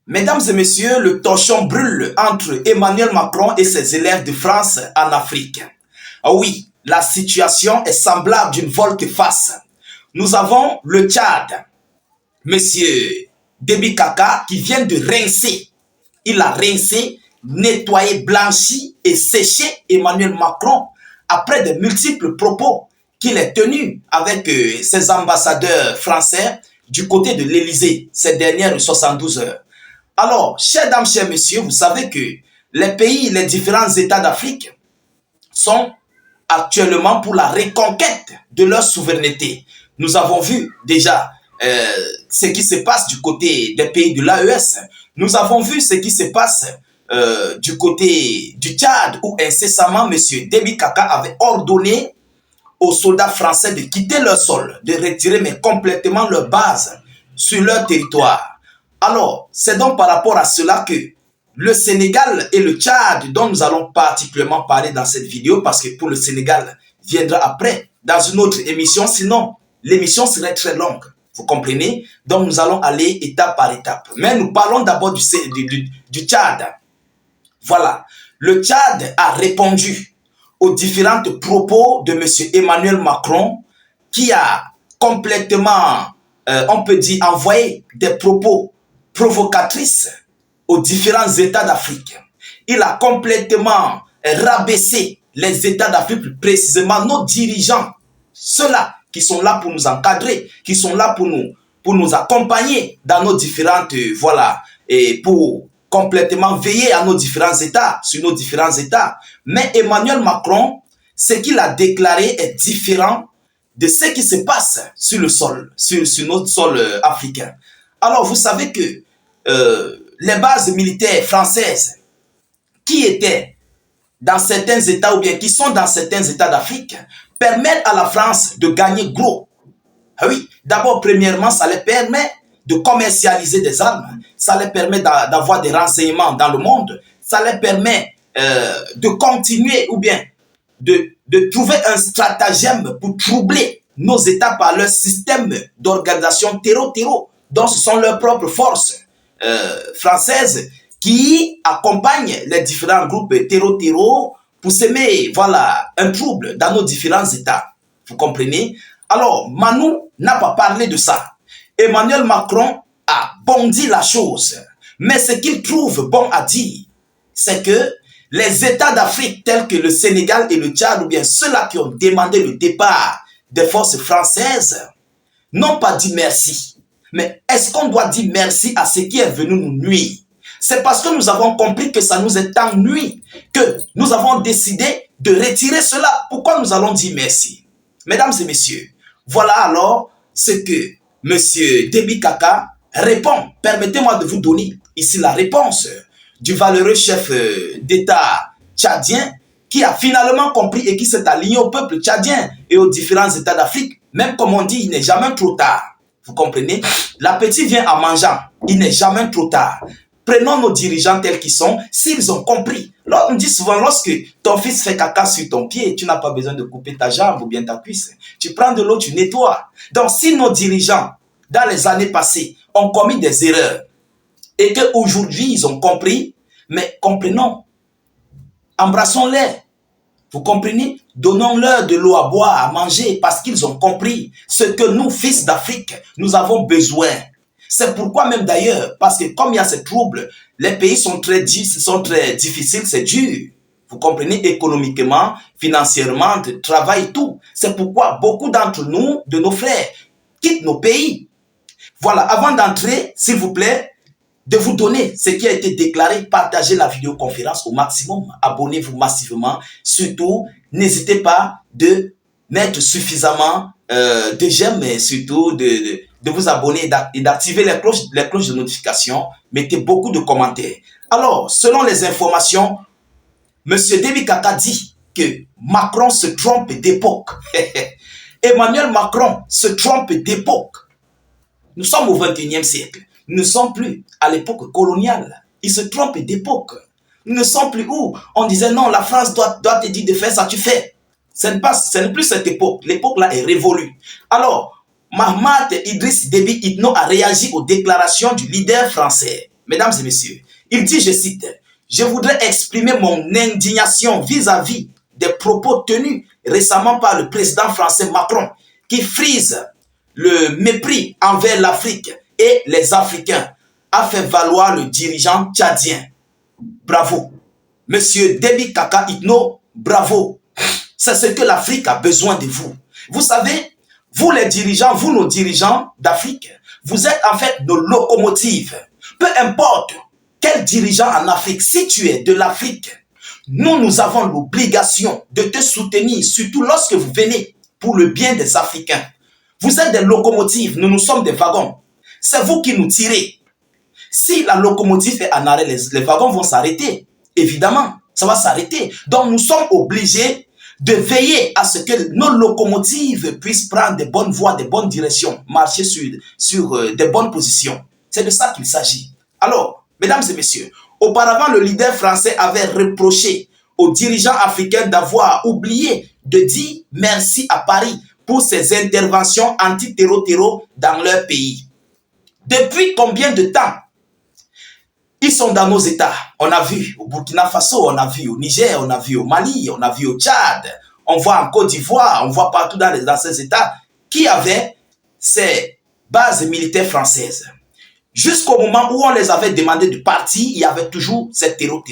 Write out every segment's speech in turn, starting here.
Mesdames et messieurs, le torchon brûle entre Emmanuel Macron et ses élèves de France en Afrique. Ah oui, la situation est semblable d'une volte-face. Nous avons le Tchad, monsieur Déby Kaka, qui vient de rincer. Il a rincé, nettoyé, blanchi et séché Emmanuel Macron après de multiples propos qu'il est tenu avec ses ambassadeurs français du côté de l'Élysée ces dernières 72 heures. Alors, chers dames, chers messieurs, vous savez que les pays, les différents États d'Afrique sont actuellement pour la reconquête de leur souveraineté. Nous avons vu déjà ce qui se passe du côté des pays de l'AES. Nous avons vu ce qui se passe du côté du Tchad, où incessamment, M. Déby Kaka avait ordonné aux soldats français de quitter leur sol, de retirer mais complètement leur base sur leur territoire. Alors, c'est donc par rapport à cela que le Sénégal et le Tchad, dont nous allons particulièrement parler dans cette vidéo, parce que pour le Sénégal viendra après, dans une autre émission, sinon l'émission serait très longue. Vous comprenez? Donc nous allons aller étape par étape. Mais nous parlons d'abord du Tchad. Voilà. Le Tchad a répondu aux différents propos de M. Emmanuel Macron, qui a complètement, on peut dire, envoyé des propos provocatrices aux différents États d'Afrique. Il a complètement rabaissé les États d'Afrique, plus précisément nos dirigeants, ceux-là qui sont là pour nous encadrer, qui sont là pour nous accompagner dans nos différentes, voilà, et pour complètement veiller à nos différents États, sur nos différents États. Mais Emmanuel Macron, ce qu'il a déclaré est différent de ce qui se passe sur le sol, sur notre sol africain. Alors, vous savez que les bases militaires françaises qui étaient dans certains États ou bien qui sont dans certains États d'Afrique permettent à la France de gagner gros. Ah oui, d'abord, premièrement, ça les permet de commercialiser des armes, ça les permet d'avoir des renseignements dans le monde, ça les permet de continuer ou bien de trouver un stratagème pour troubler nos États par leur système d'organisation terreau-terreau, dont ce sont leurs propres forces françaises qui accompagnent les différents groupes terreau-terreau pour semer, voilà, un trouble dans nos différents États. Vous comprenez? Alors, Manu n'a pas parlé de ça. Emmanuel Macron a bondi la chose. Mais ce qu'il trouve bon à dire, c'est que les États d'Afrique tels que le Sénégal et le Tchad, ou bien ceux-là qui ont demandé le départ des forces françaises, n'ont pas dit merci. Mais est-ce qu'on doit dire merci à ce qui est venu nous nuire? C'est parce que nous avons compris que ça nous est tant nuit que nous avons décidé de retirer cela. Pourquoi nous allons dire merci? Mesdames et messieurs, voilà alors ce que M. Déby Kaka répond. Permettez-moi de vous donner ici la réponse du valeureux chef d'État tchadien qui a finalement compris et qui s'est aligné au peuple tchadien et aux différents États d'Afrique. Même comme on dit, il n'est jamais trop tard. Vous comprenez? L'appétit vient en mangeant. Il n'est jamais trop tard. Prenons nos dirigeants tels qu'ils sont, s'ils ont compris. On dit souvent, lorsque ton fils fait caca sur ton pied, tu n'as pas besoin de couper ta jambe ou bien ta cuisse. Tu prends de l'eau, tu nettoies. Donc, si nos dirigeants, dans les années passées, ont commis des erreurs et qu'aujourd'hui, ils ont compris, mais comprenons, embrassons-les. Vous comprenez? Donnons-leur de l'eau à boire, à manger, parce qu'ils ont compris ce que nous, fils d'Afrique, nous avons besoin. C'est pourquoi même d'ailleurs, parce que comme il y a ces troubles, les pays sont très difficiles, c'est dur. Vous comprenez, économiquement, financièrement, de travail et tout. C'est pourquoi beaucoup d'entre nous, de nos frères, quittent nos pays. Voilà, avant d'entrer, s'il vous plaît, de vous donner ce qui a été déclaré, partagez la vidéoconférence au maximum, abonnez-vous massivement. Surtout, n'hésitez pas de mettre suffisamment de j'aime, mais surtout de vous abonner et d'activer les cloches de notification. Mettez beaucoup de commentaires. Alors, selon les informations, M. Déby Kaka dit que Macron se trompe d'époque. Emmanuel Macron se trompe d'époque. Nous sommes au XXIe siècle. Nous ne sommes plus à l'époque coloniale. Il se trompe d'époque. Nous ne sommes plus où on disait non, la France doit te dire de faire ça, tu fais. Ce n'est plus cette époque. L'époque là est révolue. Alors, Mahamat Idriss Déby Itno a réagi aux déclarations du leader français. mesdames et messieurs, il dit, je cite, « Je voudrais exprimer mon indignation vis-à-vis des propos tenus récemment par le président français Macron qui frise le mépris envers l'Afrique et les Africains, a fait valoir le dirigeant tchadien. Bravo. Monsieur Déby Kaka Itno, bravo. C'est ce que l'Afrique a besoin de vous. Vous savez, vous les dirigeants, vous nos dirigeants d'Afrique, vous êtes en fait nos locomotives. Peu importe quel dirigeant en Afrique, si tu es de l'Afrique, nous avons l'obligation de te soutenir, surtout lorsque vous venez pour le bien des Africains. Vous êtes des locomotives, nous sommes des wagons. C'est vous qui nous tirez. Si la locomotive est en arrêt, les wagons vont s'arrêter. Évidemment, ça va s'arrêter. Donc nous sommes obligés de veiller à ce que nos locomotives puissent prendre des bonnes voies, des bonnes directions, marcher sur des bonnes positions. C'est de ça qu'il s'agit. Alors, mesdames et messieurs, auparavant, le leader français avait reproché aux dirigeants africains d'avoir oublié de dire merci à Paris pour ses interventions anti-terreau dans leur pays. Depuis combien de temps ils sont dans nos États? On a vu au Burkina Faso, on a vu au Niger, on a vu au Mali, on a vu au Tchad, on voit en Côte d'Ivoire, on voit partout dans ces États qui avaient ces bases militaires françaises. Jusqu'au moment où on les avait demandé de partir, il y avait toujours ces terreau.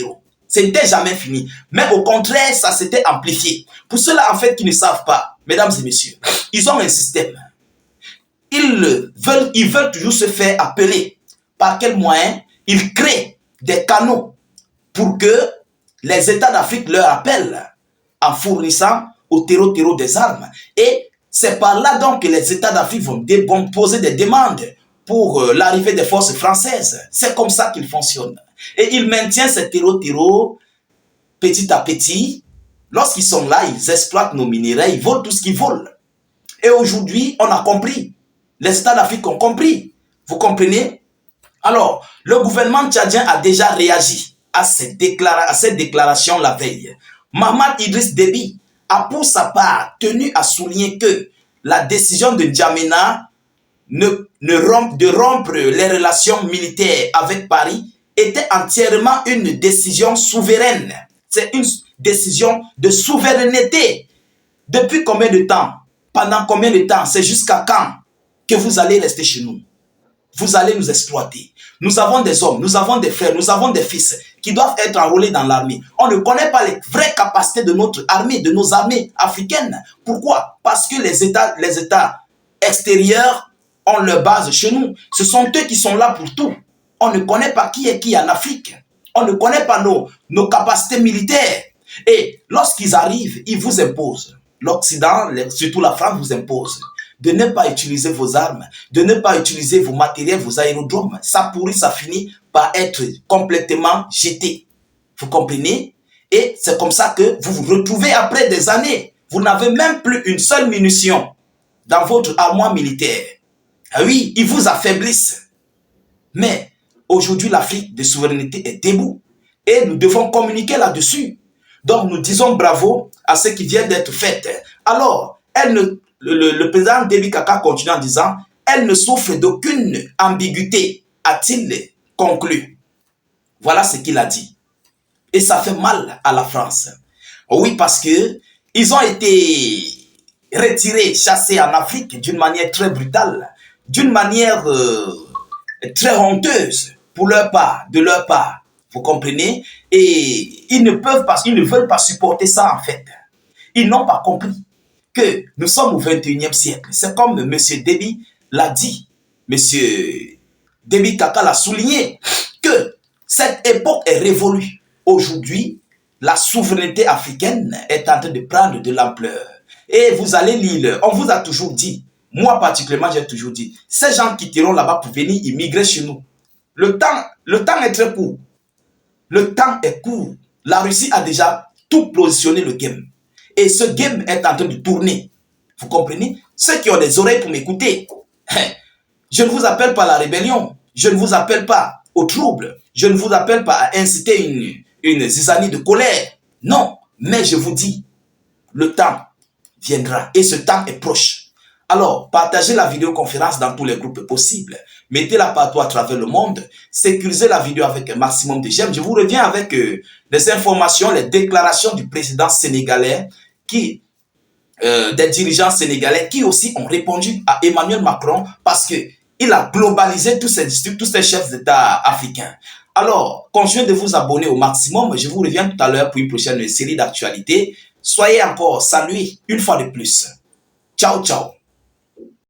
Ce n'était jamais fini. Mais au contraire, ça s'était amplifié. Pour ceux-là, en fait, qui ne savent pas, mesdames et messieurs, ils ont un système. Ils veulent toujours se faire appeler. Par quel moyen? Ils créent des canaux pour que les États d'Afrique leur appellent en fournissant au terreau des armes. Et c'est par là donc que les États d'Afrique vont poser des demandes pour l'arrivée des forces françaises. C'est comme ça qu'ils fonctionnent. Et ils maintiennent ces terreau petit à petit. Lorsqu'ils sont là, ils exploitent nos minéraux, ils volent tout ce qu'ils volent. Et aujourd'hui, on a compris. Les États d'Afrique ont compris. Vous comprenez? Alors, le gouvernement tchadien a déjà réagi à cette déclaration la veille. Mahamat Idriss Déby a pour sa part tenu à souligner que la décision de N'Djamena de rompre les relations militaires avec Paris était entièrement une décision souveraine. C'est une décision de souveraineté. Depuis combien de temps? Pendant combien de temps? C'est jusqu'à quand que vous allez rester chez nous? Vous allez nous exploiter. Nous avons des hommes, nous avons des frères, nous avons des fils qui doivent être enrôlés dans l'armée. On ne connaît pas les vraies capacités de notre armée, de nos armées africaines. Pourquoi? Parce que les États extérieurs ont leur base chez nous. Ce sont eux qui sont là pour tout. On ne connaît pas qui est qui en Afrique. On ne connaît pas nos capacités militaires. Et lorsqu'ils arrivent, ils vous imposent. L'Occident, surtout la France, vous impose de ne pas utiliser vos armes, de ne pas utiliser vos matériels, vos aérodromes. Ça pourrit, ça finit par être complètement jeté. Vous comprenez? Et c'est comme ça que vous vous retrouvez après des années. Vous n'avez même plus une seule munition dans votre armoire militaire. Ah oui, ils vous affaiblissent. Mais aujourd'hui, l'Afrique de souveraineté est debout. Et nous devons communiquer là-dessus. Donc, nous disons bravo à ce qui vient d'être fait. Alors, le président Déby Kaka continue en disant, elle ne souffre d'aucune ambiguïté, a-t-il conclu. Voilà ce qu'il a dit. Et ça fait mal à la France. Oui, parce que ils ont été retirés, chassés en Afrique d'une manière très brutale, d'une manière très honteuse pour leur part, de leur part. Vous comprenez? Et ils ne veulent pas supporter ça en fait. Ils n'ont pas compris que nous sommes au 21e siècle. C'est comme M. Déby l'a dit. M. Déby Kaka l'a souligné que cette époque est révolue. Aujourd'hui, la souveraineté africaine est en train de prendre de l'ampleur. Et vous allez lire, on vous a toujours dit, moi particulièrement j'ai toujours dit, ces gens quitteront là-bas pour venir immigrer chez nous. Le temps est très court. Le temps est court. La Russie a déjà tout positionné le game. Et ce game est en train de tourner. Vous comprenez? Ceux qui ont des oreilles pour m'écouter, je ne vous appelle pas à la rébellion. Je ne vous appelle pas au trouble. Je ne vous appelle pas à inciter une zizanie de colère. Non, mais je vous dis, le temps viendra et ce temps est proche. Alors, partagez la vidéoconférence dans tous les groupes possibles. Mettez-la partout à travers le monde. Sécurisez la vidéo avec un maximum de j'aime. Je vous reviens avec des informations, les déclarations du président sénégalais qui des dirigeants sénégalais qui aussi ont répondu à Emmanuel Macron parce qu'il a globalisé tous ces chefs d'État africains. Alors, continuez de vous abonner au maximum. Je vous reviens tout à l'heure pour une prochaine série d'actualités. Soyez encore salués une fois de plus. Ciao, ciao.